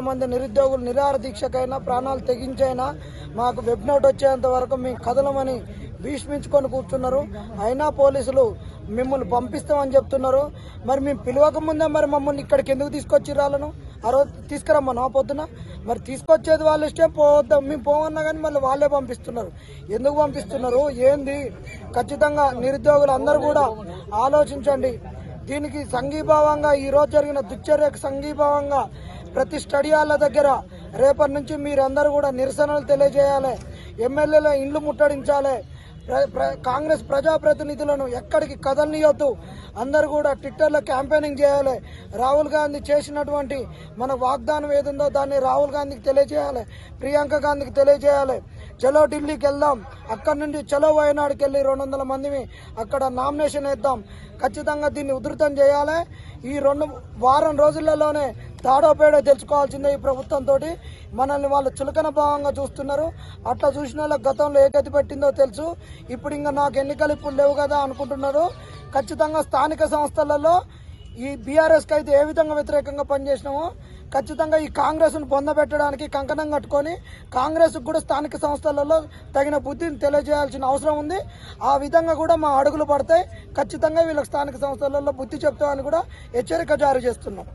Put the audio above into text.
మంది నిరుద్యోగులు నిరాహార దీక్షకైనా ప్రాణాలు తెగించైనా మాకు వెబ్ నోట్ వచ్చేంత వరకు మేము కదలమని భీష్మించుకొని కూర్చున్నారు. అయినా పోలీసులు మిమ్మల్ని పంపిస్తామని చెప్తున్నారు. మరి మేము పిలవక ముందే మరి మమ్మల్ని ఇక్కడికి ఎందుకు తీసుకొచ్చి రాళ్ళను ఆ రోజు తీసుకురమ్మా పొద్దున. మరి తీసుకొచ్చేది వాళ్ళ ఇష్టం, పోవద్దాం మేము పోవన్నా కానీ మళ్ళీ వాళ్ళే పంపిస్తున్నారు. ఎందుకు పంపిస్తున్నారు ఏంది? ఖచ్చితంగా నిరుద్యోగులు అందరూ కూడా ఆలోచించండి. దీనికి సంఘీభావంగా ఈరోజు జరిగిన దుశ్చర్యకు సంఘీభావంగా ప్రతి స్టడీ హాల్ల దగ్గర రేపటి నుంచి మీరందరూ కూడా నిరసనలు తెలియజేయాలి. ఎమ్మెల్యేల ఇండ్లు ముట్టడించాలి. కాంగ్రెస్ ప్రజాప్రతినిధులను ఎక్కడికి కదలనీయొద్దు. అందరూ కూడా ట్విట్టర్లో క్యాంపెయినింగ్ చేయాలి. రాహుల్ గాంధీ చేసినటువంటి మన వాగ్దానం ఏదుందో దాన్ని రాహుల్ గాంధీకి తెలియజేయాలి, ప్రియాంక గాంధీకి తెలియజేయాలి. చలో ఢిల్లీకి వెళ్దాం, అక్కడి నుండి చలో వయనాడుకి వెళ్ళి 200 మందిని అక్కడ నామినేషన్ వేద్దాం. ఖచ్చితంగా దీన్ని ఉధృతం చేయాలి. ఈ వారం రోజులలోనే తాడో పేడో తెలుసుకోవాల్సిందే. ఈ ప్రభుత్వంతో మనల్ని వాళ్ళు చులకన భావంగా చూస్తున్నారు. అట్లా చూసిన వాళ్ళకి గతంలో ఏ గతి పెట్టిందో తెలుసు. ఇప్పుడు ఇంకా నాకు ఎన్నికలు ఇప్పుడు లేవు కదా అనుకుంటున్నారు. ఖచ్చితంగా స్థానిక సంస్థలలో ఈ బీఆర్ఎస్కి అయితే ఏ విధంగా వ్యతిరేకంగా పనిచేసినామో ఖచ్చితంగా ఈ కాంగ్రెస్ను పొందబెట్టడానికి కంకణం కట్టుకొని కాంగ్రెస్కు కూడా స్థానిక సంస్థలలో తగిన బుద్ధిని తెలియజేయాల్సిన అవసరం ఉంది. ఆ విధంగా కూడా మా అడుగులు పడతాయి. ఖచ్చితంగా వీళ్ళకి స్థానిక సంస్థలలో బుద్ధి చెప్తామని కూడా హెచ్చరిక జారీ చేస్తున్నాం.